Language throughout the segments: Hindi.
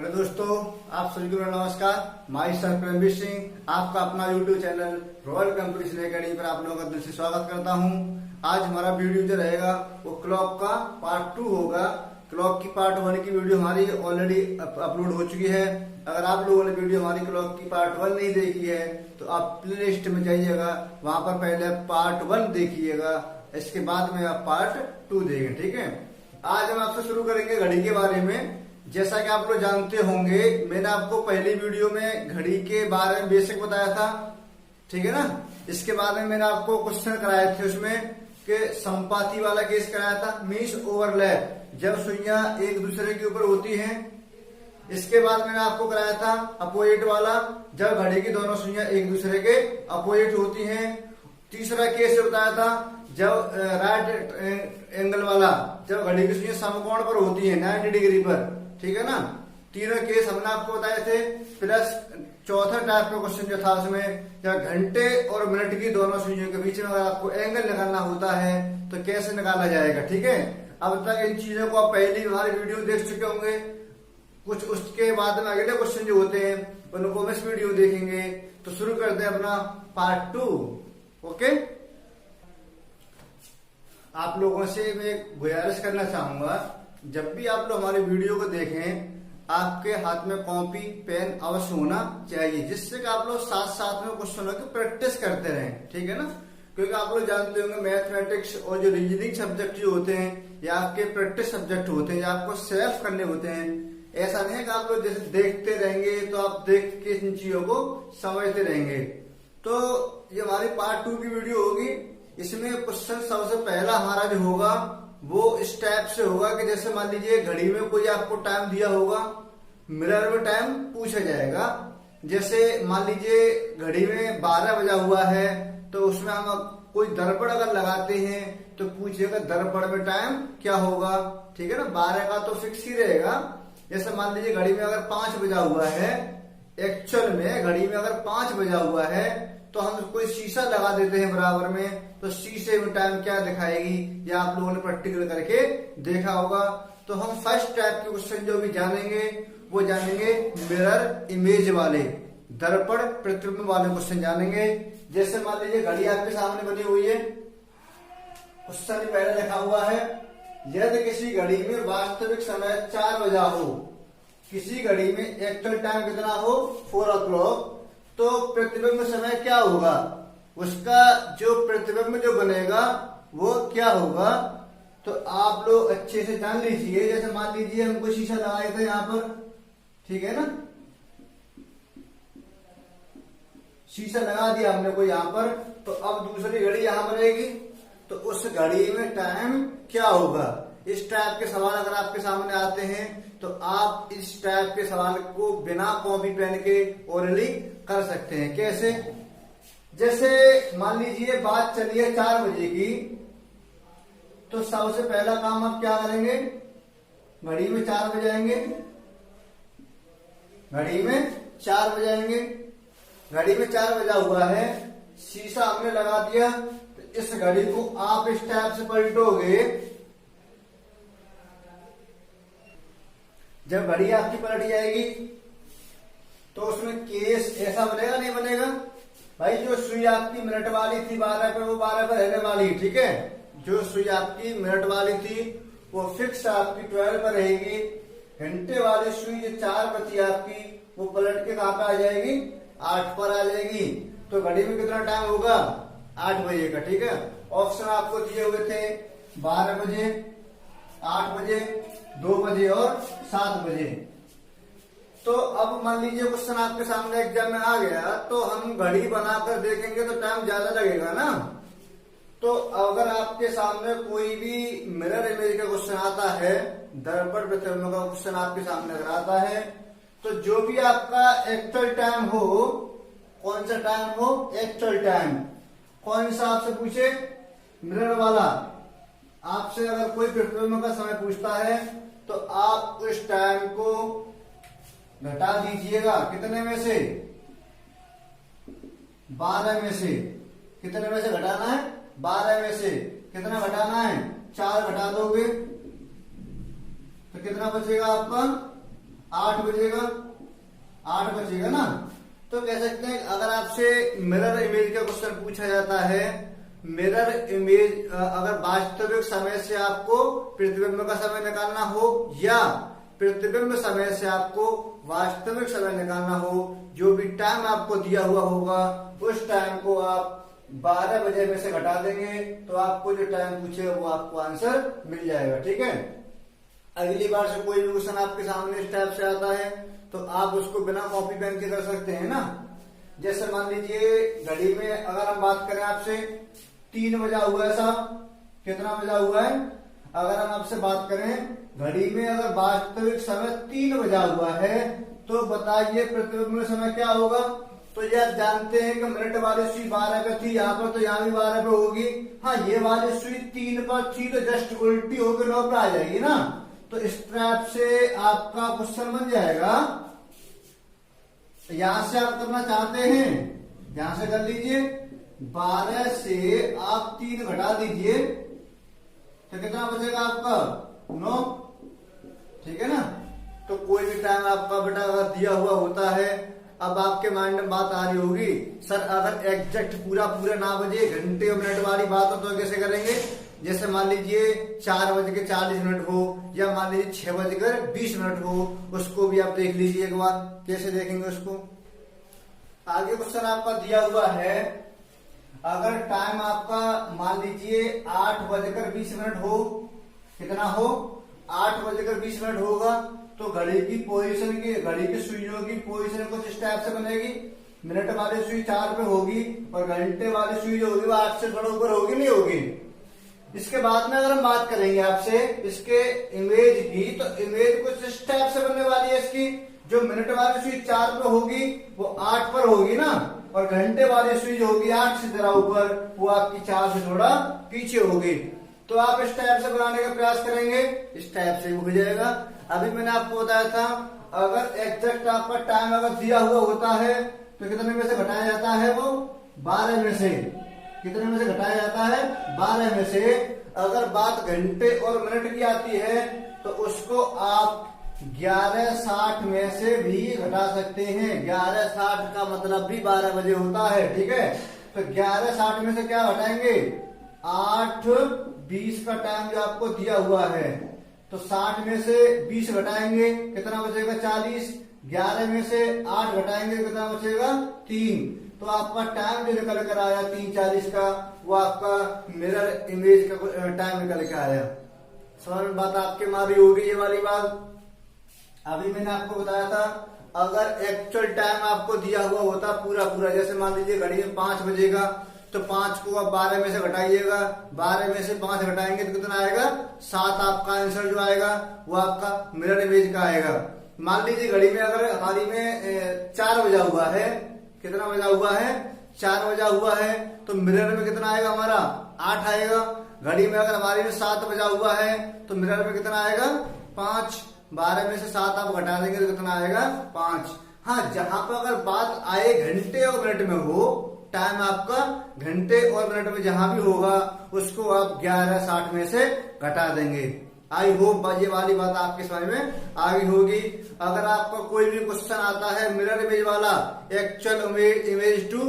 हेलो दोस्तों, आप सभी को मेरा नमस्कार। माई सर प्रेमवीर सिंह आपका अपना YouTube channel royal competition academy पर आप लोगों का दिल से स्वागत करता हूं। आज हमारा वीडियो जो रहेगा वो क्लॉक का पार्ट 2 होगा। क्लॉक की पार्ट 1 की वीडियो हमारी ऑलरेडी अपलोड हो चुकी है। अगर आप लोगों ने वीडियो हमारी क्लॉक की पार्ट 1 नहीं देखी है तो आप प्ले लिस्ट में जाइएगा, वहां पर पहले पार्ट 1 देखिएगा, इसके बाद में आप पार्ट 2 देखें। ठीक है, आज हम आपसे शुरू करेंगे घड़ी के बारे में। जैसा कि आप लोग जानते होंगे, मैंने आपको पहली वीडियो में घड़ी के बारे में बेसिक बताया था, ठीक है ना। इसके बाद में मैंने आपको क्वेश्चन कराए थे उसमें कि संपाती वाला केस कराया था, मीन्स ओवरलैप, जब सुइयां एक दूसरे के ऊपर होती हैं। इसके बाद मैंने आपको कराया था अपोजिट वाला, जब घड़ी की दोनों सुइयां एक दूसरे के अपोजिट होती हैं। तीसरा केस बताया था जब राइट एंगल वाला, जब घड़ी की सुइयां समकोण पर होती है 90 डिग्री पर, ठीक है ना। तीनों केस हमने आपको बताए थे। प्लस चौथा टाइप का क्वेश्चन जो था उसमें, जब घंटे और मिनट की दोनों सुइयों के बीच में अगर आपको एंगल निकालना होता है तो कैसे निकाला जाएगा। ठीक है, अब तक इन चीजों को आप पहली हमारी वीडियो देख चुके होंगे। कुछ उसके बाद में अगले क्वेश्चन जो होते हैं उनको हम इस वीडियो देखेंगे। तो शुरू करते हैं अपना पार्ट 2। ओके, आप लोगों से मैं गुजारिश करना चाहूंगा, जब भी आप लोग हमारी वीडियो को देखें आपके हाथ में कॉपी पेन अवश्य होना चाहिए, जिससे कि आप लोग साथ साथ में क्वेश्चनों की प्रैक्टिस करते रहें। ठीक है ना, क्योंकि आप लोग जानते होंगे मैथमेटिक्स और जो रीजनिंग सब्जेक्ट जो होते हैं या आपके प्रैक्टिस सब्जेक्ट होते हैं या आपको सेल्फ करने होते हैं। ऐसा नहीं है कि आप लोग जैसे देखते रहेंगे तो आप देख के इन चीजों को समझते रहेंगे। तो ये हमारी पार्ट 2 की वीडियो होगी। इसमें क्वेश्चन सबसे पहला हमारा जो होगा वो इस टाइप से होगा कि जैसे मान लीजिए घड़ी में कोई आपको टाइम दिया होगा, मिरर में टाइम पूछा जाएगा। जैसे मान लीजिए घड़ी में 12 बजा हुआ है तो उसमें हम कोई दर्पण अगर लगाते हैं तो पूछेगा दर्पण में टाइम क्या होगा। ठीक है ना, 12 का तो फिक्स ही रहेगा। जैसे मान लीजिए घड़ी में अगर 5 बजा हुआ है, एक्चुअल में घड़ी में अगर 5 बजा हुआ है तो हम कोई शीशा लगा देते हैं बराबर में, तो शीशे में टाइम क्या दिखाएगी, या आप लोगों ने प्रैक्टिकल करके देखा होगा। तो हम फर्स्ट टाइप के क्वेश्चन जो भी जानेंगे वो जानेंगे मिरर इमेज वाले, दर्पण प्रतिबिंब वाले क्वेश्चन जानेंगे। जैसे मान लीजिए घड़ी आपके सामने बनी हुई है, क्वेश्चन पहले लिखा हुआ है, यदि किसी घड़ी में वास्तविक समय 4 बजा हो, किसी घड़ी में एक्चुअल टाइम कितना हो 4 o'clock, तो प्रतिबिंब समय क्या होगा, उसका जो प्रतिबिंब जो बनेगा वो क्या होगा। तो आप लोग अच्छे से जान लीजिए। जैसे मान लीजिए हमको शीशा लगाए थे यहाँ पर, ठीक है ना, शीशा लगा दिया हमने को यहाँ पर, तो अब दूसरी घड़ी यहाँ बनेगी, तो उस घड़ी में टाइम क्या होगा। इस टाइप के सवाल अगर आपके सामने आते हैं तो आप इस टाइप के सवाल को बिना कॉपी पेन के ओरली कर सकते हैं। कैसे, जैसे मान लीजिए बात चलिए 4 बजे की, तो सबसे पहला काम आप क्या करेंगे, घड़ी में 4 बजाएंगे, घड़ी में 4 बजाएंगे। घड़ी में 4 बजा हुआ है, शीशा हमने लगा दिया, तो इस घड़ी को आप इस टाइप से पलटोगे। जब घड़ी आपकी पलट जाएगी तो उसमें केस ऐसा बनेगा नहीं बनेगा भाई, जो सुई आपकी मिनट वाली थी 12 पे, वो 12 पर रहने वाली। ठीक है, जो सुई आपकी मिनट वाली थी वो फिक्स आपकी 12 पर रहेगी। घंटे वाली सुई जो 4 बची आपकी, वो पलट के कहां पे आ जाएगी, 8 पर आ जाएगी। तो घड़ी में कितना टाइम होगा, 8 बजे का। ठीक है, ऑप्शन आपको दिए हुए थे 12 बजे, 8 बजे, 2 बजे और 7 बजे। तो अब मान लीजिए क्वेश्चन आपके सामने एग्जाम में आ गया, तो हम घड़ी बनाकर देखेंगे तो टाइम ज्यादा लगेगा ना। तो अगर आपके सामने कोई भी मिरर इमेज का क्वेश्चन आता है, दर्पण प्रतिबिंब का क्वेश्चन आपके सामने अगर आता है, तो जो भी आपका एक्चुअल टाइम हो, कौन सा टाइम हो, एक्चुअल टाइम, कौन सा आपसे पूछे, मिरर वाला। आपसे अगर कोई प्रतिबिंब का समय पूछता है तो आप उस टाइम को घटा दीजिएगा, कितने में से, 12 में से। कितने में से घटाना है, 12 में से कितना घटाना है, 4 घटा दोगे तो कितना बचेगा आपका 8 बजेगा, 8 बजेगा ना। तो कह सकते हैं अगर आपसे मिरर इमेज का क्वेश्चन पूछा जाता है, मिरर इमेज अगर वास्तविक समय से आपको प्रतिबिंब का समय निकालना हो या प्रतिबिंब समय से आपको वास्तविक समय निकालना हो, जो भी टाइम आपको दिया हुआ होगा उस टाइम को आप 12 बजे में से घटा देंगे तो आपको जो टाइम पूछेगा वो आपको आंसर मिल जाएगा। ठीक है, अगली बार से कोई भी क्वेश्चन आपके सामने इस टाइप से आता है तो आप उसको बिना कॉपी पेन के कर सकते हैं ना। जैसे मान लीजिए घड़ी में अगर हम बात करें आपसे 3 बजा हुआ है साहब, कितना बजा हुआ है? अगर हम आपसे बात करें घड़ी में अगर वास्तविक समय 3 बजा हुआ है तो बताइए प्रतिबिंब समय क्या होगा? तो ये आप जानते हैं कि मिनट वाली सुई 12 पे थी, यहाँ पर तो यहाँ भी 12 पे होगी। हाँ, ये वाली सुई 3 पर थी तो जस्ट उल्टी होकर 9 पर आ जाएगी ना। तो इस टाइप से आपका क्वेश्चन बन जाएगा। यहां से आप करना चाहते हैं, यहां से कर लीजिए, 12 से आप 3 घटा दीजिए तो कितना बचेगा आपका? 9। ठीक है ना। तो कोई भी टाइम आपका बेटा अगर दिया हुआ होता है, अब आपके माइंड में बात आ रही होगी सर अगर एग्जैक्ट पूरा ना बजे, घंटे और मिनट वाली बात हो तो कैसे करेंगे? जैसे मान लीजिए 4:40 हो या मान लीजिए 6:20 हो, उसको भी आप देख लीजिए एक बार, कैसे देखेंगे उसको। आगे क्वेश्चन आपका दिया हुआ है, अगर टाइम आपका मान लीजिए 8:20 हो, कितना हो? 8:20 होगा तो घड़ी की पोजीशन की, घड़ी की सुइयों की पोजीशन कुछ इस टाइप से बनेगी। मिनट वाली सुई 4 पे होगी और घंटे वाली सुई जो होगी वो 8 से थोड़ा ऊपर होगी, नहीं होगी? इसके बाद में अगर हम बात करेंगे आपसे इसके इमेज की, तो इमेज कुछ इस टाइप से बनने वाली है इसकी। जो मिनट वाली सुई 4 पे होगी वो 8 पर होगी ना, और घंटे वाली सुई जो होगी 8 से जरा ऊपर, वो आपकी 4 से थोड़ा पीछे होगी। तो आप इस टाइप से बनाने का प्रयास करेंगे, इस टाइप से हो जाएगा। अभी मैंने आपको बताया था अगर एग्जैक्ट आपका टाइम अगर दिया हुआ होता है तो कितने में से घटाया जाता है? वो 12 में से। कितने में से घटाया जाता है? 12 में से। अगर बात घंटे और मिनट की आती है तो उसको आप 11:60 में से भी घटा सकते हैं। 11:60 का मतलब भी 12 बजे होता है। ठीक है, तो 11:60 में से क्या घटाएंगे? 8:20 का टाइम जो आपको दिया हुआ है, तो 60 में से 20 घटाएंगे, कितना बचेगा? 40। 11 में से 8 घटाएंगे, कितना बचेगा? 3। तो आपका टाइम जो निकल कर आया 3:40 का, वो आपका मिरर इमेज का टाइम निकल के आया। समझ में बात आपके मारी होगी ये वाली बात। अभी मैंने आपको बताया था अगर एक्चुअल टाइम आपको दिया हुआ होता पूरा, जैसे मान लीजिए घड़ी में 5 बजेगा तो 5 को आप 12 में से घटाइएगा, 12 में से 5 घटाएंगे तो कितना आएगा? 7। आपका आंसर जो आएगा वो आपका मिरर इमेज का आएगा। मान लीजिए घड़ी में अगर हमारी में 4 बजा हुआ है, कितना बजा हुआ है? 4 बजा हुआ है, तो मिरर में कितना आएगा हमारा? 8 आएगा। घड़ी में अगर हमारी में 7 बजा हुआ है तो मिरर में कितना आएगा? 5। 12 में से 7 आप घटा देंगे तो कितना आएगा? 5। हाँ, जहां पर अगर बात आए घंटे और मिनट में हो, टाइम आपका घंटे और मिनट में जहां भी होगा उसको आप 11:60 में से घटा देंगे। आई होप ये वाली बात आपके समझ में आ गई होगी। अगर आपका कोई भी क्वेश्चन आता है मिरर इमेज वाला, एक्चुअल इमेज टू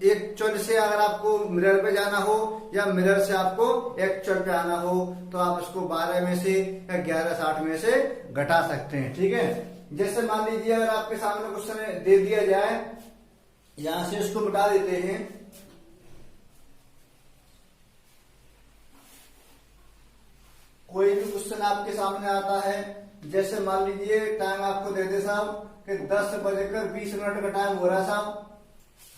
एक्चुअल से अगर आपको मिरर पे जाना हो या मिरर से आपको एक्चुअल पे आना हो, तो आप उसको 12 में से या 11:60 में से घटा सकते हैं। ठीक है, जैसे मान लीजिए अगर आपके सामने क्वेश्चन दे दिया जाए, यहां से इसको मिटा देते हैं। कोई भी क्वेश्चन आपके सामने आता है, जैसे मान लीजिए टाइम आपको दे दे साहब कि 10:20 का टाइम हो रहा है साहब।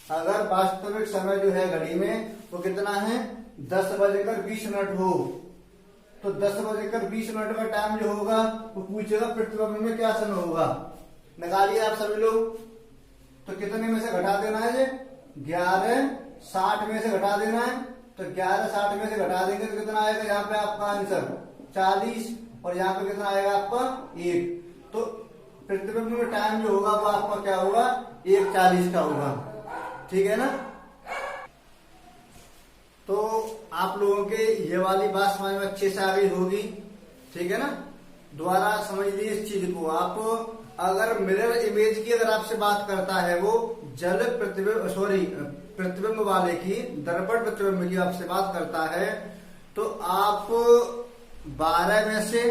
अगर वास्तविक समय जो है घड़ी में वो कितना है? 10:20 हो, तो 10:20 का टाइम जो होगा वो पूछेगा प्रतिबिंब में क्या समय होगा। निकालिए आप सभी लोग। तो कितने में से घटा देना है? 11:60 में से घटा देना है। तो 11:60 में से घटा देंगे तो कितना आएगा यहाँ पे आपका आंसर? 40। और यहाँ पे कितना आएगा आपका? 1। तो प्रतिबिंब में टाइम जो होगा वो आपका क्या होगा? 1:40 का होगा। ठीक है ना। तो आप लोगों के ये वाली बात समझ में अच्छे से आ गई होगी। ठीक है ना। दोबारा समझ लीजिए इस चीज को आप। अगर मिरर इमेज की अगर आपसे बात करता है, वो जल प्रतिबिंब प्रतिबिंब वाले की, दर्पण प्रतिबिंब की आपसे बात करता है, तो आप 12 में से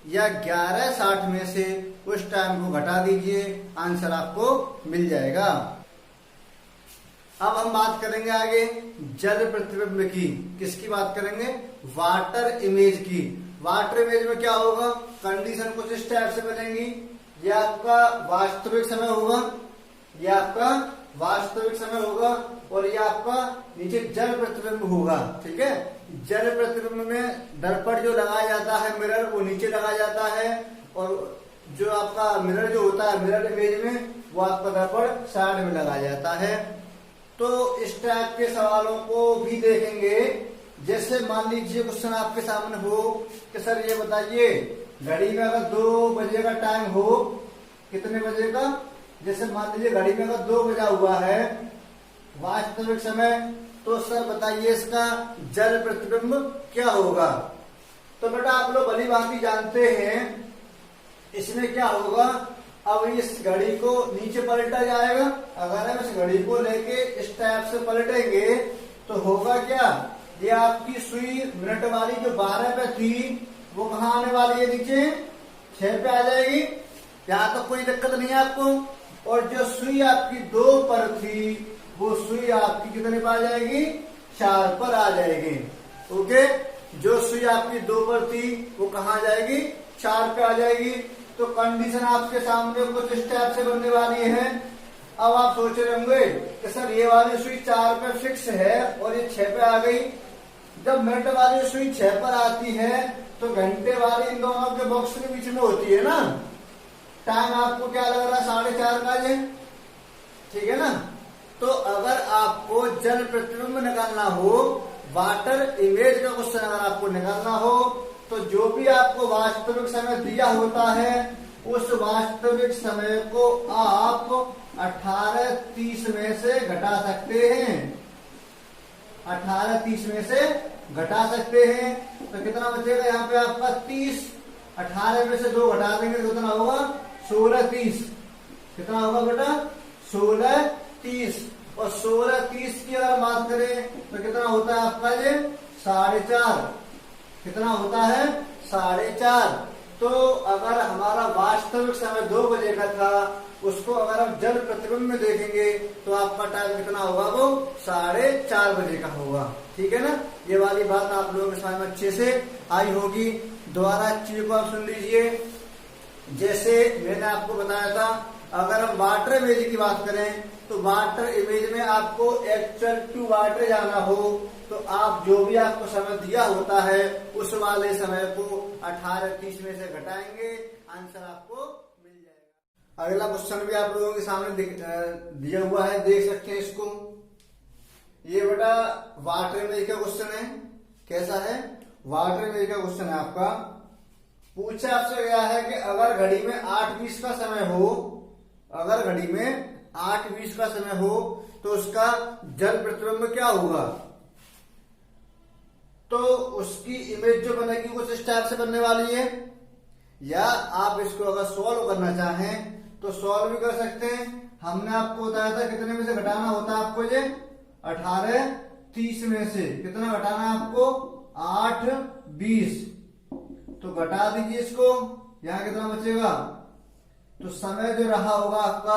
या 11:60 में से उस टाइम को घटा दीजिए, आंसर आपको मिल जाएगा। अब हम बात करेंगे आगे जल प्रतिबिंब की। किसकी बात करेंगे? वाटर इमेज की। वाटर इमेज में क्या होगा? कंडीशन कुछ इस टाइप से बनेगी। यह आपका वास्तविक समय होगा, यह आपका वास्तविक समय होगा, और यह आपका नीचे जल प्रतिबिंब होगा। ठीक है, जल प्रतिबिंब में दर्पण जो लगाया जाता है, मिरर, वो नीचे लगाया जाता है, और जो आपका मिरर जो होता है मिरर इमेज में, वो आपका दर्पण साइड में लगाया जाता है। तो इस टाइप के सवालों को भी देखेंगे। जैसे मान लीजिए क्वेश्चन आपके सामने हो कि सर ये बताइए, घड़ी में अगर 2 बजे का टाइम हो, कितने बजे का? जैसे मान लीजिए घड़ी में अगर 2 बजा हुआ है वास्तविक समय, तो सर बताइए इसका जल प्रतिबिंब क्या होगा? तो बेटा आप लोग भली भांति जानते हैं इसमें क्या होगा। अब इस घड़ी को नीचे पलटा जाएगा। अगर हम इस घड़ी को लेके इस टाइप से पलटेंगे तो होगा क्या? ये आपकी सुई मिनट वाली जो 12 पे थी, वो कहाँ आने वाली है? नीचे 6 पे आ जाएगी। यहाँ तो कोई दिक्कत नहीं है आपको। और जो सुई आपकी 2 पर थी, वो सुई आपकी कितने पे आ जाएगी? 4 पर आ जाएगी। ओके, जो सुई आपकी 2 पर थी वो कहाँ आ जाएगी? 4 पे आ जाएगी। तो कंडीशन आपके सामने कुछ इस टाइप से बनने वाली है। अब आप सोच रहे होंगे कि सर ये वाली सुई 4 पे फिक्स है और ये 6 पे आ गई। जब मिनट वाली सुई 6 पर आती है तो घंटे वाली इन दोनों के बॉक्स के बीच में होती है ना। टाइम आपको क्या लग रहा है? 4:30 का है। ठीक है ना। तो अगर आपको जल प्रतिबिंब निकालना हो, वाटर इमेज का क्वेश्चन अगर आपको निकालना हो, तो जो भी आपको वास्तविक समय दिया होता है, उस वास्तविक समय को आप 18:30 में से घटा सकते हैं। 18:30 में से घटा सकते हैं। तो कितना बचेगा यहाँ पे आपका? 30। 18 में से 2 घटा देंगे तो कितना होगा? 16:30। कितना होगा बेटा? 16:30। और 16:30 की अगर बात करें तो कितना होता है आपका? ये 4:30। कितना होता है? 4:30। तो अगर हमारा वास्तविक समय 2 बजे का था, उसको अगर हम जल प्रतिबिंब में देखेंगे तो आपका टाइम कितना होगा? वो 4:30 बजे का होगा। ठीक है ना। ये वाली बात आप लोगों के समझ में अच्छे से आई होगी। दोबारा चीज को आप सुन लीजिए। जैसे मैंने आपको बताया था, अगर हम वाटर इमेज की बात करें तो वाटर इमेज में आपको एक्चुअल टू वाटर जाना हो, तो आप जो भी आपको समय दिया होता है उस वाले समय को 18:30 में से घटाएंगे, आंसर आपको मिल जाएगा। अगला क्वेश्चन भी आप लोगों के सामने दिया हुआ है, देख सकते हैं इसको। ये बेटा वाटर इमेज का क्वेश्चन है। कैसा है? वाटर इमेज का क्वेश्चन है आपका। पूछा आपसे गया है कि अगर घड़ी में 8:20 का समय हो, अगर घड़ी में 8:20 का समय हो तो उसका जल प्रतिबिंब क्या होगा? तो उसकी इमेज जो बनेगी कुछ इस टाइप से बनने वाली है। या आप इसको अगर सॉल्व करना चाहें तो सॉल्व भी कर सकते हैं। हमने आपको बताया था कितने में से घटाना होता है आपको? ये 18:30 में से कितना घटाना है आपको? 8:20। तो घटा दीजिए इसको। यहां कितना बचेगा? तो समय जो रहा होगा आपका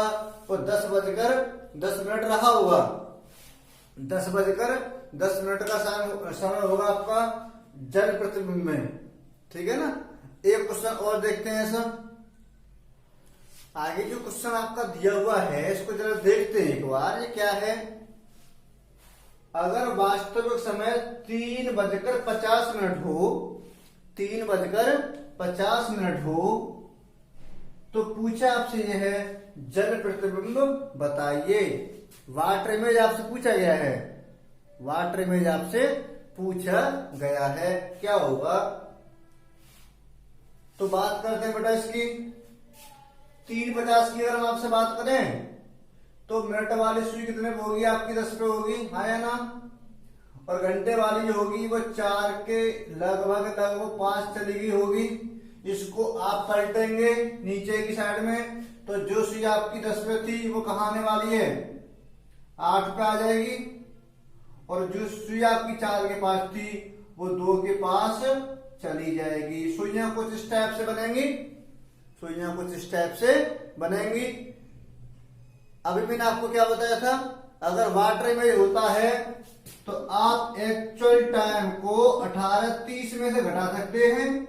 वो 10:10 रहा होगा। 10:10 का समय होगा आपका जल प्रतिबिंब में। ठीक है ना। एक क्वेश्चन और देखते हैं ऐसा। आगे जो क्वेश्चन आपका दिया हुआ है इसको जरा देखते हैं एक बार। ये क्या है? अगर वास्तविक समय 3:50 हो, 3:50 हो, तो पूछा आपसे यह है जल प्रतिबिंब बताइए। वाटर इमेज आपसे पूछा गया है। वाटर इमेज आपसे पूछा गया है, क्या होगा? तो बात करते हैं बेटा इसकी। 3:50 की अगर हम आपसे बात करें तो मिनट वाली सुई कितने पे होगी? आपकी 10 पे होगी, हाँ या ना। और घंटे वाली जो होगी वो 4 के लगभग 5 चली गई होगी, इसको आप पलटेंगे नीचे की साइड में, तो जो सुई आपकी 10 पे थी वो कहाँ आने वाली है, 8 पे आ जाएगी। और जो सुई आपकी 4 के पास थी वो 2 के पास चली जाएगी। सुइयां कुछ इस टाइप से बनेंगी, सुइयां कुछ इस टाइप से बनेंगी। अभी मैंने आपको क्या बताया था, अगर वाटर इमेज होता है तो आप एक्चुअल टाइम को 18:30 में से घटा सकते हैं,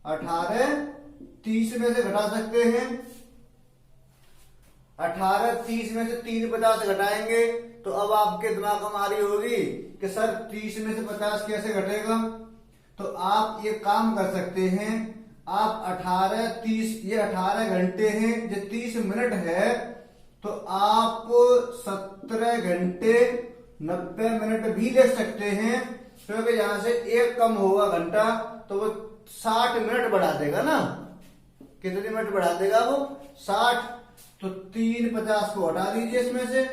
18:30 में से घटा सकते हैं। 18:30 में से 3:50 घटाएंगे तो अब आपके दिमाग में आ रही होगी कि सर 30 में से 50 कैसे घटेगा। तो आप ये काम कर सकते हैं, आप 18:30, ये 18 घंटे हैं, ये 30 मिनट है, तो आप 17 घंटे 90 मिनट भी ले सकते हैं, क्योंकि यहां से एक कम होगा घंटा तो वो 60 मिनट बढ़ा देगा ना। कितने मिनट बढ़ा देगा वो, 60। तो 3:50 को हटा दीजिए इसमें से,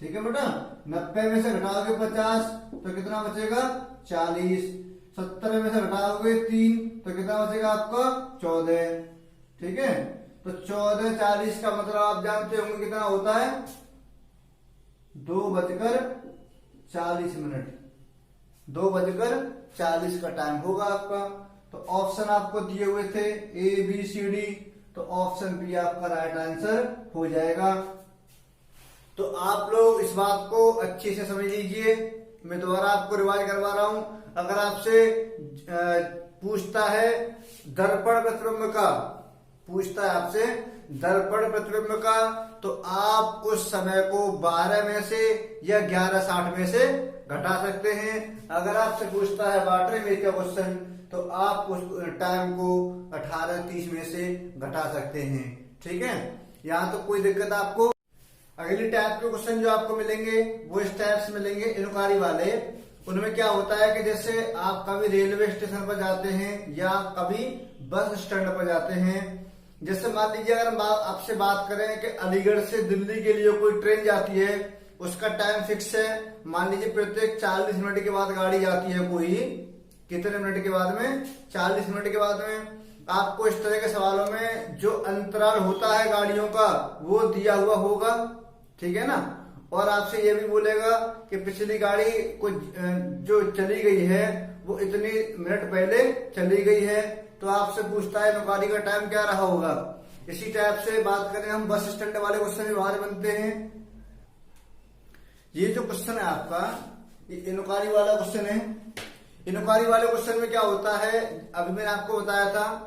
ठीक है बेटा। 90 में से घटाओगे 50 तो कितना बचेगा, 40। 70 में से घटाओगे 3 तो कितना बचेगा आपका, 14। ठीक है, तो 14 40 का मतलब आप जानते होंगे कितना होता है, 2:40 मिनट। 2:40 का टाइम होगा आपका। तो ऑप्शन आपको दिए हुए थे ABCD, तो ऑप्शन बी आपका राइट आंसर हो जाएगा। तो आप लोग इस बात को अच्छे से समझ लीजिए, मैं दोबारा आपको रिवाइज करवा रहा हूं। अगर आपसे पूछता है दर्पण प्रतिबिंब का, पूछता है आपसे दर्पण प्रतिबिंब का, तो आप उस समय को 12 में से या 11:60 में से घटा सकते हैं। अगर आपसे पूछता है वाटर इमेज का क्वेश्चन, तो आप उस टाइम को 18:30 में से घटा सकते हैं। ठीक है, यहां तो कोई दिक्कत आपको। अगली टाइप के क्वेश्चन जो आपको मिलेंगे वो इस टाइप से मिलेंगे, इनक्वायरी वाले। उनमें क्या होता है कि जैसे आप कभी रेलवे स्टेशन पर जाते हैं या कभी बस स्टैंड पर जाते हैं। जैसे मान लीजिए अगर हम आपसे बात करें कि अलीगढ़ से दिल्ली के लिए कोई ट्रेन जाती है, उसका टाइम फिक्स है, मान लीजिए प्रत्येक 40 मिनट के बाद गाड़ी जाती है कोई, कितने मिनट के बाद में, 40 मिनट के बाद में। आपको इस तरह के सवालों में जो अंतराल होता है गाड़ियों का वो दिया हुआ होगा, ठीक है ना। और आपसे ये भी बोलेगा कि पिछली गाड़ी को जो चली गई है वो इतनी मिनट पहले चली गई है। तो आपसे पूछता है इनक्वायरी का टाइम क्या रहा होगा। इसी टाइप से बात करें हम बस स्टैंड वाले क्वेश्चन भी बाहर बनते हैं। ये जो क्वेश्चन है आपका, ये इनक्वायरी वाला क्वेश्चन है। इनक्वायरी वाले क्वेश्चन में क्या होता है, अभी मैंने आपको बताया था,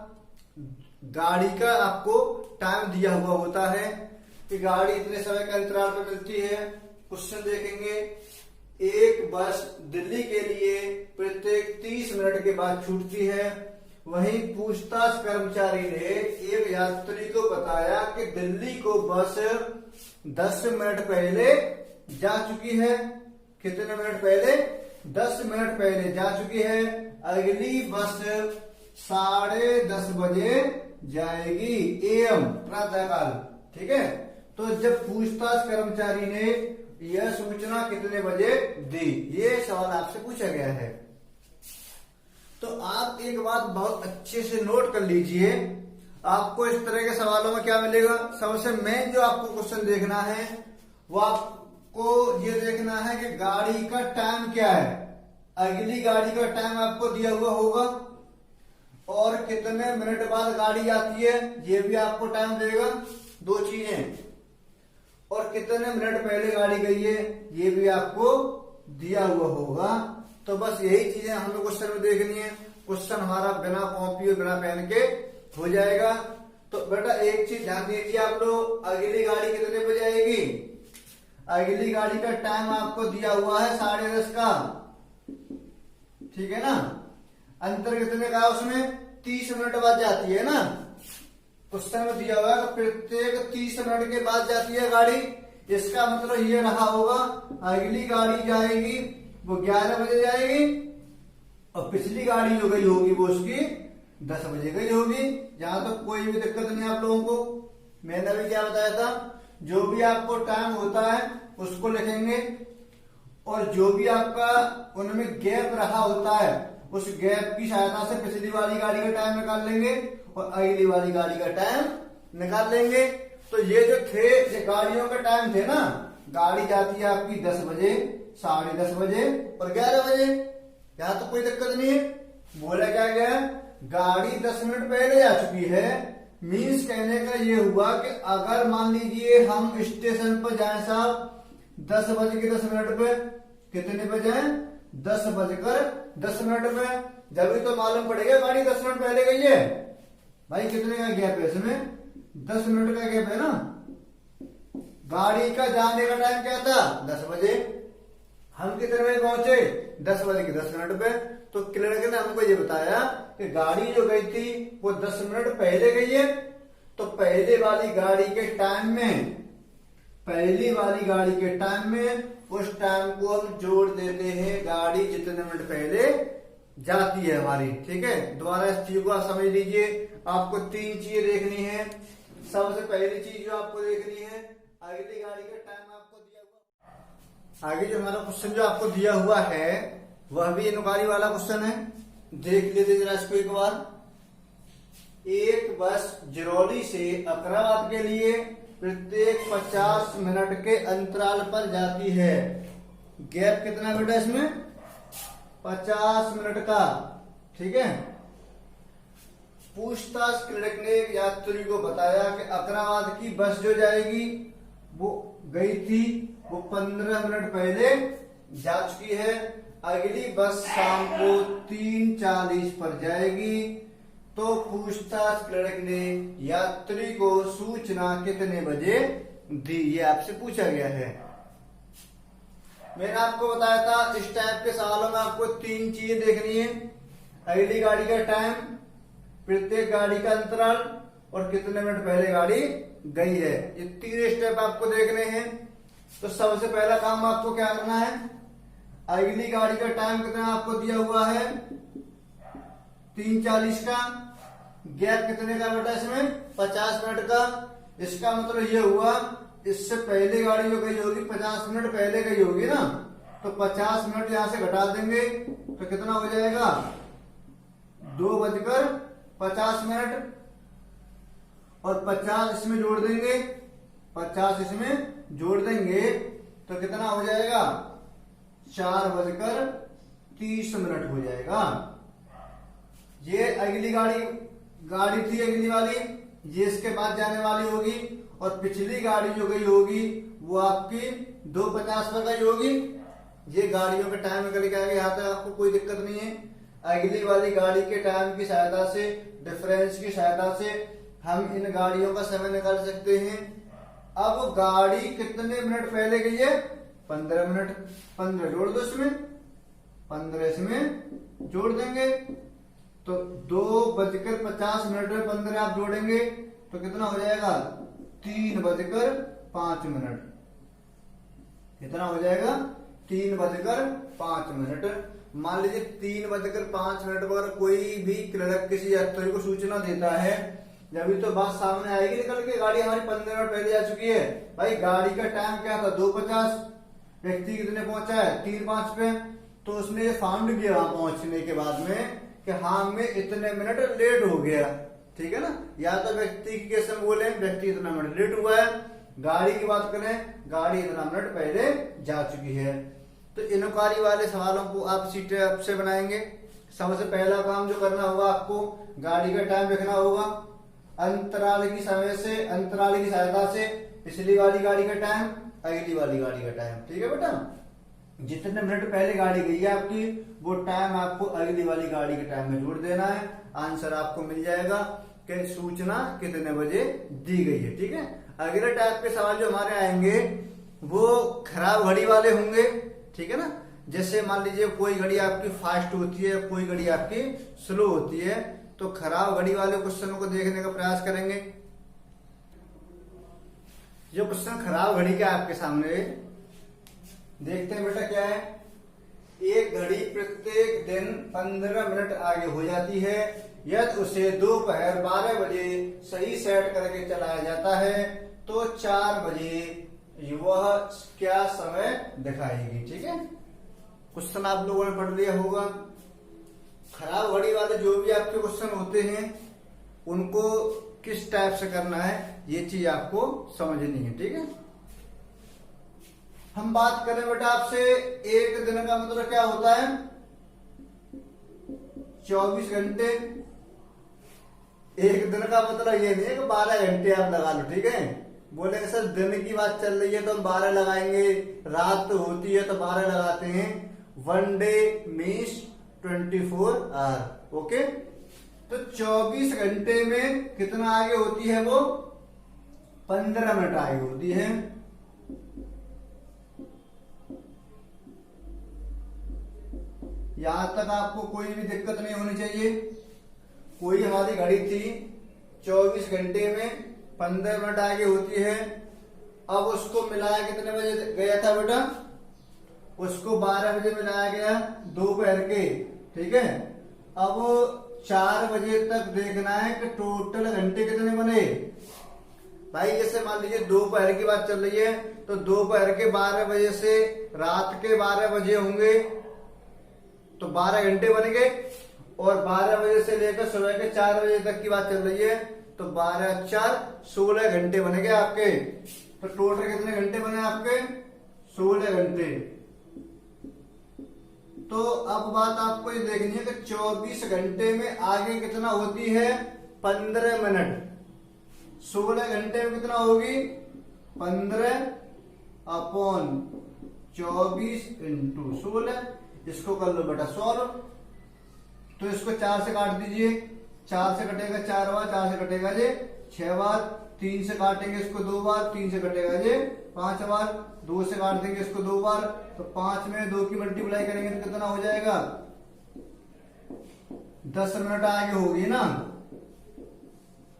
गाड़ी का आपको टाइम दिया हुआ होता है कि गाड़ी इतने समय के अंतराल पर मिलती है। क्वेश्चन देखेंगे, एक बस दिल्ली के लिए प्रत्येक 30 मिनट के बाद छूटती है। वहीं पूछताछ कर्मचारी ने एक यात्री को बताया कि दिल्ली को बस 10 मिनट पहले जा चुकी है। कितने मिनट पहले, 10 मिनट पहले जा चुकी है। अगली बस 10:30 बजे जाएगी, AM प्रातःकाल। ठीक है, तो जब पूछताछ कर्मचारी ने यह सूचना कितने बजे दी, ये सवाल आपसे पूछा गया है। तो आप एक बात बहुत अच्छे से नोट कर लीजिए, आपको इस तरह के सवालों में क्या मिलेगा। सबसे मेन जो आपको क्वेश्चन देखना है वो आपको ये देखना है कि गाड़ी का टाइम क्या है। अगली गाड़ी का टाइम आपको दिया हुआ होगा और कितने मिनट बाद गाड़ी आती है ये भी आपको टाइम देगा, दो चीजें। और कितने मिनट पहले गाड़ी गई है ये भी आपको दिया हुआ होगा। तो बस यही चीजें हमें क्वेश्चन में देखनी है। क्वेश्चन हमारा बिना कॉपी और बिना पेन के हो जाएगा। तो बेटा एक चीज ध्यान दीजिए आप लोग, अगली गाड़ी कितने बजे आएगी, अगली गाड़ी का टाइम आपको दिया हुआ है 10:30 का, ठीक है ना। अंतर कितने का उसमें, 30 मिनट बाद जाती है ना। क्वेश्चन में दिया हुआ है प्रत्येक 30 मिनट के बाद जाती है गाड़ी। इसका मतलब ये रहा होगा अगली गाड़ी जाएगी वो 11 बजे जाएगी और पिछली गाड़ी जो गई होगी वो उसकी 10 बजे गई होगी। जहां तक तो कोई भी दिक्कत नहीं आप लोगों को। मैंने अभी क्या बताया था, जो भी आपको टाइम होता है उसको लिखेंगे और जो भी आपका उनमें गैप रहा होता है उस गैप की सहायता से पिछली वाली गाड़ी का टाइम निकाल लेंगे और अगली वाली गाड़ी का टाइम निकाल लेंगे। तो ये जो थे ये गाड़ियों का टाइम थे ना, गाड़ी जाती है आपकी 10 बजे, 10:30 बजे और 11 बजे। यहाँ तो कोई दिक्कत नहीं है। बोला क्या गया, गाड़ी 10 मिनट पहले आ चुकी है। मीन्स कहने का ये हुआ कि अगर मान लीजिए हम स्टेशन पर जाए साहब 10:10 पे, कितने पे जाए, 10:10 पे, जब भी तो मालूम पड़ेगा गाड़ी 10 मिनट पहले गई है। भाई कितने का गैप है इसमें, 10 मिनट का गैप है ना। गाड़ी का जाने का टाइम क्या था, 10 बजे। हम कितने बजे पहुंचे, 10:10 पे। तो क्लर्क ने हमको ये बताया कि गाड़ी जो गई थी वो 10 मिनट पहले गई है। तो पहले वाली गाड़ी के टाइम में, पहली वाली गाड़ी के टाइम में उस टाइम को हम जोड़ देते हैं गाड़ी जितने मिनट पहले जाती है हमारी। ठीक है, दोबारा इस चीज को आप समझ लीजिए। आपको 3 चीजें देखनी है। सबसे पहली चीज जो आपको देखनी है, अगली गाड़ी का टाइम आपको दिया हुआ। आगे जो हमारा क्वेश्चन जो आपको दिया हुआ है वह भी इनक्वायरी वाला क्वेश्चन है। देख लेते जरा इसको एक बार। एक बस जिरौली से अकराबाद के लिए प्रत्येक 50 मिनट के अंतराल पर जाती है। गैप कितना बेटा इसमें, 50 मिनट का। ठीक है, पूछताछ क्लर्क ने एक यात्री को बताया कि अकराबाद की बस जो जाएगी वो गई थी, वो 15 मिनट पहले जा चुकी है। अगली बस शाम को 3:40 पर जाएगी। तो पूछताछ क्लर्क ने यात्री को सूचना कितने बजे दी, ये आपसे पूछा गया है। मैंने आपको बताया था इस टाइप के सवालों में आपको 3 चीजें देखनी है, अगली गाड़ी का टाइम, प्रत्येक गाड़ी का अंतराल और कितने मिनट पहले गाड़ी गई है। ये 3 स्टेप आपको देखने हैं। तो सबसे पहला काम आपको क्या करना है, अगली गाड़ी का टाइम कितना आपको दिया हुआ है, 3:40 का। गैप कितने का बेटा इसमें, 50 मिनट का। इसका मतलब ये हुआ इससे पहले गाड़ी जो गई होगी 50 मिनट पहले गई होगी ना, तो 50 मिनट यहां से घटा देंगे तो कितना हो जाएगा, 2:50 और 50 इसमें जोड़ देंगे, 50 इसमें जोड़ देंगे तो कितना हो जाएगा, 4:30 हो जाएगा। ये अगली गाड़ी थी, अगली वाली ये इसके बाद जाने वाली होगी और पिछली गाड़ी जो गई होगी वो आपकी 2:50 पर गई होगी। ये गाड़ियों के टाइम निकल के आएगा, यहाँ तक आपको कोई दिक्कत नहीं है। अगली वाली गाड़ी के टाइम की सहायता से, डिफरेंस की सहायता से हम इन गाड़ियों का समय निकाल सकते हैं। अब गाड़ी कितने मिनट पहले गई है, 15 मिनट। 15 जोड़ दो इसमें, 15 इसमें जोड़ देंगे तो 2:50 में 15 आप जोड़ेंगे तो कितना हो जाएगा, 3:05। कितना हो जाएगा, 3:05। मान लीजिए 3:05 पर कोई भी क्लर्क किसी यात्री को सूचना देता है, जब तो बात सामने आएगी निकल के गाड़ी हमारी 15 मिनट पहले आ चुकी है। भाई गाड़ी का टाइम क्या था, 2:50, व्यक्ति कितने पहुंचा है, 3:05 पे। तो उसने ये फाउंड किया वहां पहुंचने के बाद में कि हाँ मैं इतने मिनट लेट हो गया। ठीक है ना, या तो व्यक्ति की केस में बोले व्यक्ति इतना मिनट लेट हुआ है, गाड़ी की बात करें गाड़ी इतना मिनट पहले जा चुकी है। तो इनक्वायरी वाले सवालों को आप इसी टाइप से बनाएंगे। सबसे पहला काम जो करना होगा आपको, गाड़ी का टाइम लिखना होगा, अंतराल की सहायता से पिछली वाली गाड़ी का टाइम, अगली वाली गाड़ी का टाइम। ठीक है बेटा, जितने मिनट पहले गाड़ी गई है आपकी वो टाइम आपको अगली वाली गाड़ी के टाइम में जोड़ देना है। आंसर आपको मिल जाएगा कि सूचना कितने बजे दी गई है। ठीक है, अगले टाइप के सवाल जो हमारे आएंगे वो खराब घड़ी वाले होंगे। ठीक है ना, जैसे मान लीजिए कोई घड़ी आपकी फास्ट होती है, कोई घड़ी आपकी स्लो होती है, तो खराब घड़ी वाले क्वेश्चनों को देखने का प्रयास करेंगे। जो क्वेश्चन खराब घड़ी का आपके सामने देखते हैं बेटा, क्या है, एक घड़ी प्रत्येक दिन 15 मिनट आगे हो जाती है यदि उसे दोपहर 12 बजे सही सेट करके चलाया जाता है तो 4 बजे वह क्या समय दिखाएगी। ठीक है, क्वेश्चन आप लोगों ने पढ़ लिया होगा। खराब घड़ी वाले जो भी आपके क्वेश्चन होते हैं उनको किस टाइप से करना है ये चीज आपको समझनी है, ठीक है। हम बात करें बेटा आपसे, एक दिन का मतलब क्या होता है? 24 घंटे। एक दिन का मतलब ये नहीं है कि 12 घंटे आप लगा लो, ठीक है। बोलेंगे सर दिन की बात चल रही है तो हम 12 लगाएंगे, रात होती है तो 12 लगाते हैं। 1 डे मीन्स 24 आवर, ओके। तो 24 घंटे में कितना आगे होती है वो? 15 मिनट आगे होती है। यहां तक आपको कोई भी दिक्कत नहीं होनी चाहिए। कोई हमारी घड़ी थी 24 घंटे में 15 मिनट आगे होती है। अब उसको मिलाया कितने बजे गया था बेटा? उसको 12 बजे मिलाया गया दोपहर के, ठीक है। अब 4 बजे तक देखना है कि टोटल घंटे कितने बने। भाई जैसे मान लीजिए दोपहर की बात चल रही है तो दोपहर के 12 बजे से रात के 12 बजे होंगे तो 12 घंटे बन गए। और 12 बजे से लेकर सुबह के 4 बजे तक की बात चल रही है तो 12 4 16 घंटे बन गए आपके। तो टोटल कितने घंटे बने आपके? 16 घंटे। तो अब बात आपको ये देखनी है कि 24 घंटे में आगे कितना होती है? 15 मिनट। 16 घंटे में कितना होगी? 15 अपॉन 24 इंटू 16। इसको कर लो बेटा सॉल्व। तो इसको 4 से काट दीजिए। 4 से कटेगा 4 बार, 4 से कटेगा ये 6 बार, 3 से काटेंगे इसको 2 बार, 3 से कटेगा ये 5 बार, 2 से काट देंगे इसको 2 बार। तो 5 में 2 की मल्टीप्लाई करेंगे तो कितना हो जाएगा? 10 मिनट आगे होगी ना।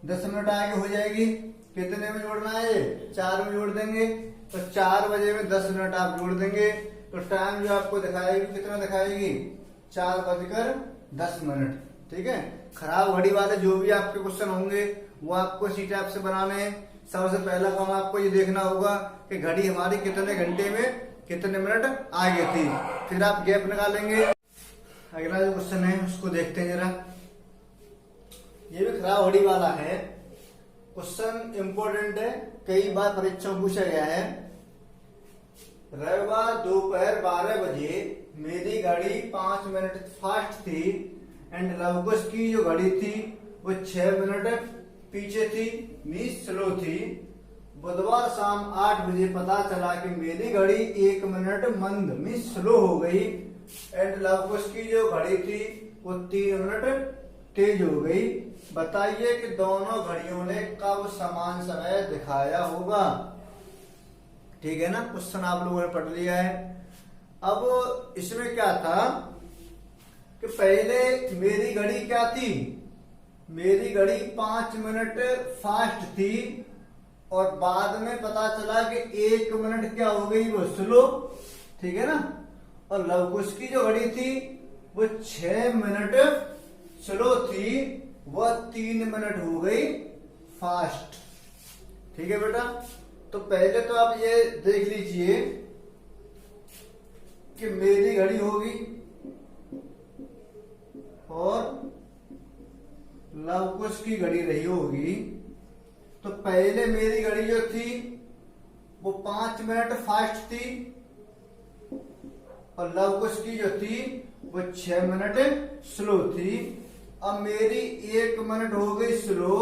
10 मिनट आगे हो जाएगी। कितने में जोड़ना है? ये 4 में जोड़ देंगे। तो 4 बजे में 10 मिनट आप जोड़ देंगे तो टाइम जो आपको दिखाएगी कितना दिखाएगी? 4:10। ठीक है। खराब घड़ी वाले जो भी आपके क्वेश्चन होंगे वो आपको इसी टाइप से बनाने हैं। सबसे पहला काम आपको ये देखना होगा कि घड़ी हमारी कितने घंटे में कितने मिनट आगे थी, फिर आप गैप निकालेंगे। अगला जो क्वेश्चन है उसको देखते हैं जरा। ये भी खराब घड़ी वाला है। क्वेश्चन इंपोर्टेंट है, कई बार परीक्षा में पूछा गया है। रविवार दोपहर 12 बजे मेरी घड़ी 5 मिनट फास्ट थी एंड लवकुश की जो घड़ी थी वो 6 मिनट पीछे थी, मीन्स स्लो थी। बुधवार शाम 8 बजे पता चला कि मेरी घड़ी 1 मिनट मंद मीन्स स्लो हो गई एंड लवकुश की जो घड़ी थी वो 3 मिनट तेज हो गई। बताइए कि दोनों घड़ियों ने कब समान समय दिखाया होगा। ठीक है ना। क्वेश्चन आप लोगों ने पढ़ लिया है। अब इसमें क्या था कि पहले मेरी घड़ी क्या थी? मेरी घड़ी 5 मिनट फास्ट थी और बाद में पता चला कि 1 मिनट क्या हो गई? वो स्लो। ठीक है ना। और लवकुश की जो घड़ी थी वो 6 मिनट स्लो थी, वह 3 मिनट हो गई फास्ट। ठीक है बेटा। तो पहले तो आप ये देख लीजिए कि मेरी घड़ी होगी और लवकुश की घड़ी रही होगी। तो पहले मेरी घड़ी जो थी वो 5 मिनट फास्ट थी और लवकुश की जो थी वो 6 मिनट स्लो थी। अब मेरी 1 मिनट हो गई स्लो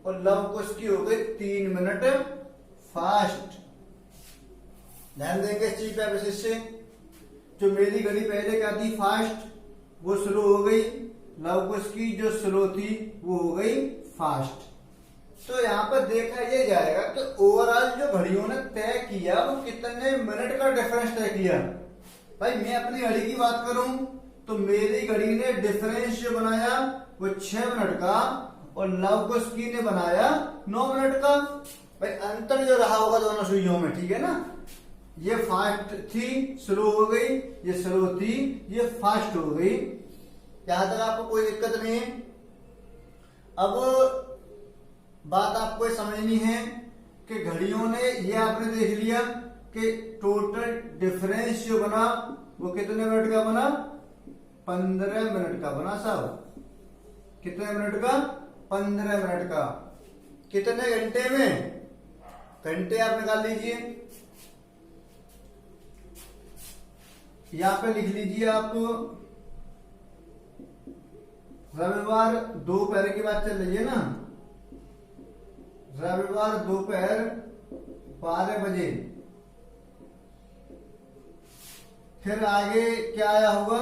और लवकुश की हो गई 3 मिनट फास्ट। ध्यान देंगे इस चीज पे विशेष से। जो मेरी घड़ी पहले क्या थी? फास्ट, वो स्लो हो गई। लवकुश की जो स्लो थी वो हो गई फास्ट। तो यहाँ पर देखा ये जाएगा कि ओवरऑल जो घड़ियों ने तय किया वो कितने मिनट का डिफरेंस तय किया। भाई मैं अपनी घड़ी की बात करूं तो मेरी घड़ी ने डिफरेंस जो बनाया वो 6 मिनट का और लवकुश की ने बनाया 9 मिनट का। भाई अंतर जो रहा होगा दोनों सुइयों में, ठीक है ना। ये फास्ट थी, स्लो हो गई, ये स्लो थी, ये फास्ट हो गई। यहां तक आपको कोई दिक्कत नहीं है। अब बात आपको समझनी है कि घड़ियों ने, ये आपने देख लिया कि टोटल डिफरेंस जो बना वो कितने मिनट का बना? 15 मिनट का बना साहब। कितने मिनट का? 15 मिनट का। कितने घंटे में? घंटे आप निकाल लीजिए, यहां पे लिख लीजिए आप। रविवार दोपहर की बात चल रही है ना, रविवार दोपहर 12 बजे। फिर आगे क्या आया होगा?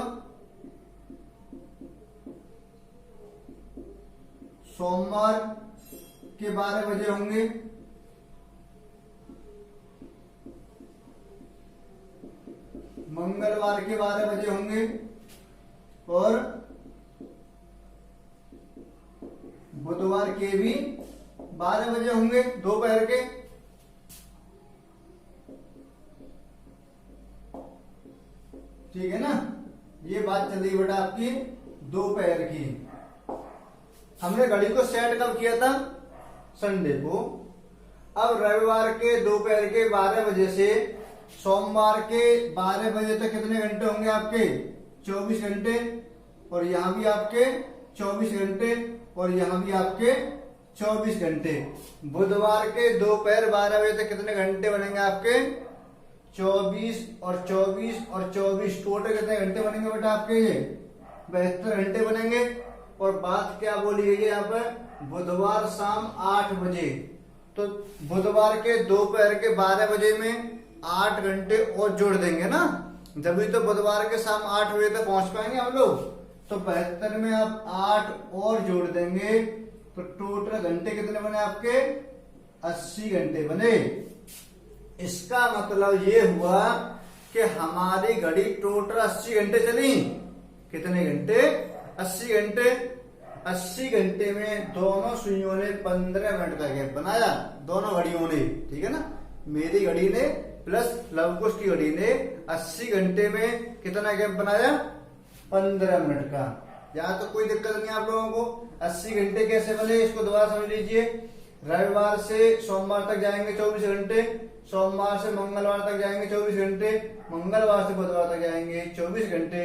सोमवार के 12 बजे होंगे, मंगलवार के 12 बजे होंगे, और बुधवार के भी 12 बजे होंगे दोपहर के। ठीक है ना, ये बात चल रही बेटा आपकी दोपहर की। हमने घड़ी को सेट कब किया था? संडे को। अब रविवार के दोपहर के 12 बजे से सोमवार के 12 बजे तक कितने घंटे होंगे आपके? 24 घंटे। और यहां भी आपके 24 घंटे, और यहां भी आपके 24 घंटे। बुधवार के दोपहर 12 बजे तक कितने घंटे बनेंगे आपके? 24 और 24 और 24, टोटल कितने घंटे बनेंगे बेटा आपके? ये 72 घंटे बनेंगे। और बात क्या बोली गई है यहाँ पर? बुधवार शाम 8 बजे। तो बुधवार के दोपहर के 12 बजे में 8 घंटे और जोड़ देंगे ना, जब तो बुधवार के शाम 8 बजे तक पहुंच पाएंगे हम लोग। तो 72 में आप 8 और जोड़ देंगे, तो टोटल घंटे कितने बने आपके? 80 घंटे बने। इसका मतलब ये हुआ कि हमारी घड़ी टोटल 80 घंटे चली। कितने घंटे? 80 घंटे। 80 घंटे में दोनों सुइयों ने 15 मिनट का गैप बनाया, दोनों घड़ियों ने। ठीक है ना, मेरी घड़ी ने प्लस लवकुश की घड़ी ने 80 घंटे में कितना गैप बनाया? 15 मिनट का। यहाँ तो कोई दिक्कत नहीं आप लोगों को। 80 घंटे कैसे बने इसको दोबारा समझ लीजिए। रविवार से सोमवार तक जाएंगे 24 घंटे, सोमवार से मंगलवार तक जाएंगे 24 घंटे, मंगलवार से बुधवार तक जाएंगे 24 घंटे,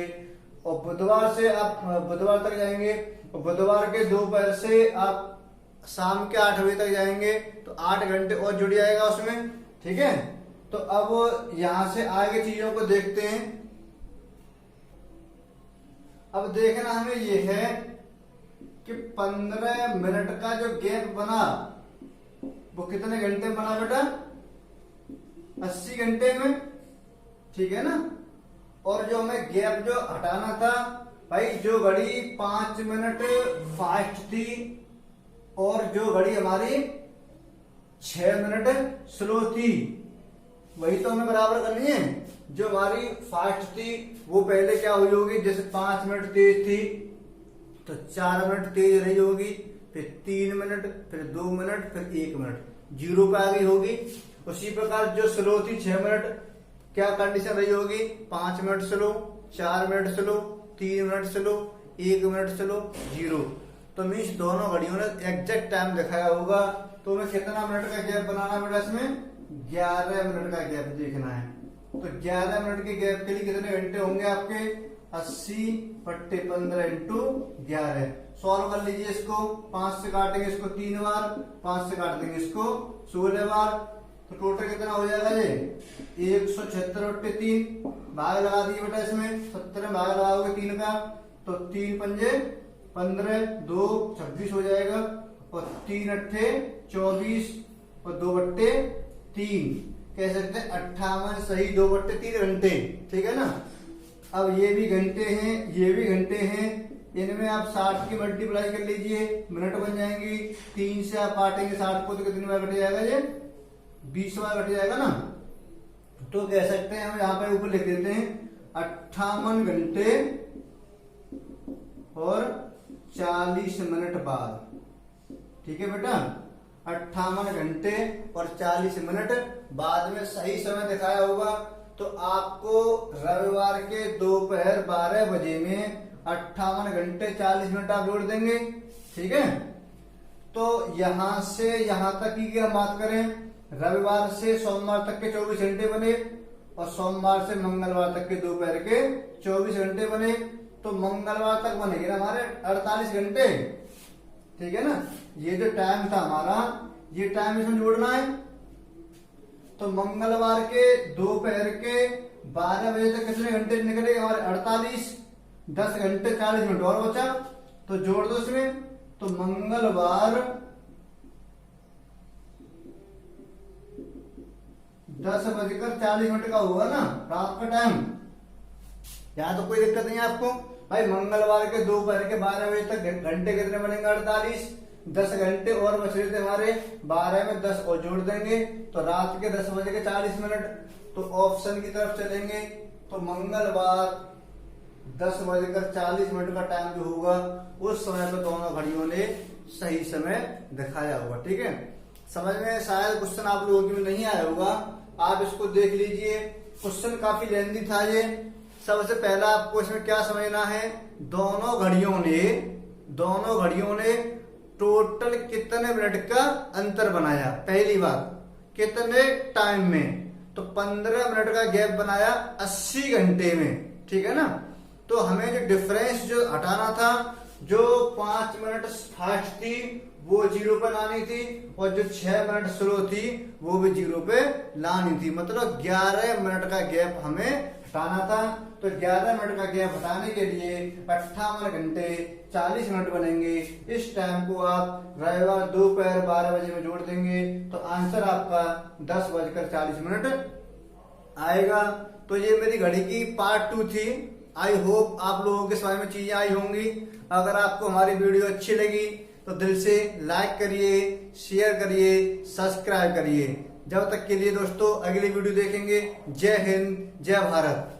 और बुधवार से आप बुधवार तक जाएंगे, और बुधवार के दोपहर से आप शाम के 8 बजे तक जाएंगे, तो 8 घंटे और जुड़ जाएगा उसमें। ठीक है, तो अब यहां से आगे चीजों को देखते हैं। अब देखना हमें ये है कि 15 मिनट का जो गैप बना वो कितने घंटे में बना बेटा? 80 घंटे में। ठीक है ना, और जो हमें गैप जो हटाना था भाई, जो घड़ी 5 मिनट फास्ट थी और जो घड़ी हमारी 6 मिनट स्लो थी, वही तो हमें बराबर करनी है। जो हमारी फास्ट थी वो पहले क्या हुई होगी? जैसे 5 मिनट तेज थी तो 4 मिनट तेज रही होगी, फिर 3 मिनट, फिर 2 मिनट, फिर 1 मिनट, 0 पे आ गई होगी। उसी प्रकार जो स्लो थी 6 मिनट, क्या कंडीशन रही होगी? 5 minute slow, 4 minute slow, 3 minute slow, 1 minute slow, 0। तो मीन्स दोनों घड़ियों ने एग्जैक्ट टाइम दिखाया होगा। तो हमें कितना मिनट का गैप बनाना बेटा? इसमें 11 मिनट का गैप देखना है। तो 11 मिनट के गैप के लिए कितने घंटे होंगे आपके? 80 बट्टे 15 इंटू 11। सॉल्व कर लीजिए इसको। 5 से काटेंगे इसको 3 बार, 5 से काट देंगे इसको 16 बार, तो टोटल कितना हो जाएगा? ये 176 बट्टे 3। भाग लगा दिए बेटा इसमें, 70 में भाग लगाओगे 3 का, तो 3 पंजे 15, 2 26 हो जाएगा, और 3 अट्ठे 24, और 2 बट्टे 3 कह सकते हैं 58 सही 2 बट्टे 3 घंटे। ठीक है ना। अब ये भी घंटे हैं, ये भी घंटे हैं, इनमें आप 60 की मल्टीप्लाई कर लीजिए, मिनट बन जाएंगी। 3 से आप काटेंगे 60 को तो कितनी बार कट जाएगा? ये 20 बार कट जाएगा ना। तो कह सकते हैं हम यहाँ पे ऊपर लिख देते हैं 58 घंटे और 40 मिनट बाद। ठीक है बेटा, 58 घंटे और 40 मिनट बाद में सही समय दिखाया होगा। तो आपको रविवार के दोपहर 12 बजे में 58 घंटे 40 मिनट आप जोड़ देंगे। ठीक है, तो यहां से यहां तक की हम बात करें, रविवार से सोमवार तक के 24 घंटे बने, और सोमवार से मंगलवार तक के दोपहर के 24 घंटे बने। तो मंगलवार तक बनेगी ना हमारे 48 घंटे। ठीक है ना, ये जो टाइम था हमारा, ये टाइम इसमें जोड़ना है। तो मंगलवार के दोपहर के 12 बजे तक कितने घंटे निकले हमारे? 48, 10 घंटे 40 मिनट और बचा, तो जोड़ दो इसमें। तो मंगलवार 10:40 का होगा ना रात का टाइम। यहाँ तो कोई दिक्कत नहीं है आपको भाई। मंगलवार के दोपहर के 12 बजे तक घंटे कितने बनेंगे? 48, 10 घंटे और बच रहे थे हमारे, 12 में 10 और जोड़ देंगे तो रात के 10:40। तो ऑप्शन की तरफ चलेंगे तो मंगलवार 10:40 का टाइम जो होगा उस समय पर दोनों घड़ियों ने सही समय दिखाया होगा। ठीक है, समझ में शायद क्वेश्चन आप लोगों की नहीं आया होगा, आप इसको देख लीजिए। क्वेश्चन काफी लेंथी था ये। सबसे पहला आपको इसमें क्या समझना है, दोनों घड़ियों ने टोटल कितने मिनट का अंतर बनाया। पहली बात, कितने टाइम में? तो 15 मिनट का गैप बनाया 80 घंटे में। ठीक है ना, तो हमें जो डिफरेंस जो हटाना था, जो 5 मिनट फास्ट थी वो 0 पे लानी थी, और जो 6 मिनट स्लो थी वो भी 0 पे लानी थी। मतलब 11 मिनट का गैप हमें हटाना था। तो 11 मिनट का गैप हटाने के लिए 58 घंटे 40 मिनट बनेंगे। इस टाइम को आप रविवार दोपहर 12 बजे में जोड़ देंगे तो आंसर आपका 10:40 आएगा। तो ये मेरी घड़ी की पार्ट 2 थी। आई होप आप लोगों के समझ में चीजें आई होंगी। अगर आपको हमारी वीडियो अच्छी लगी तो दिल से लाइक करिए, शेयर करिए, सब्सक्राइब करिए। जब तक के लिए दोस्तों, अगली वीडियो देखेंगे। जय हिंद, जय भारत।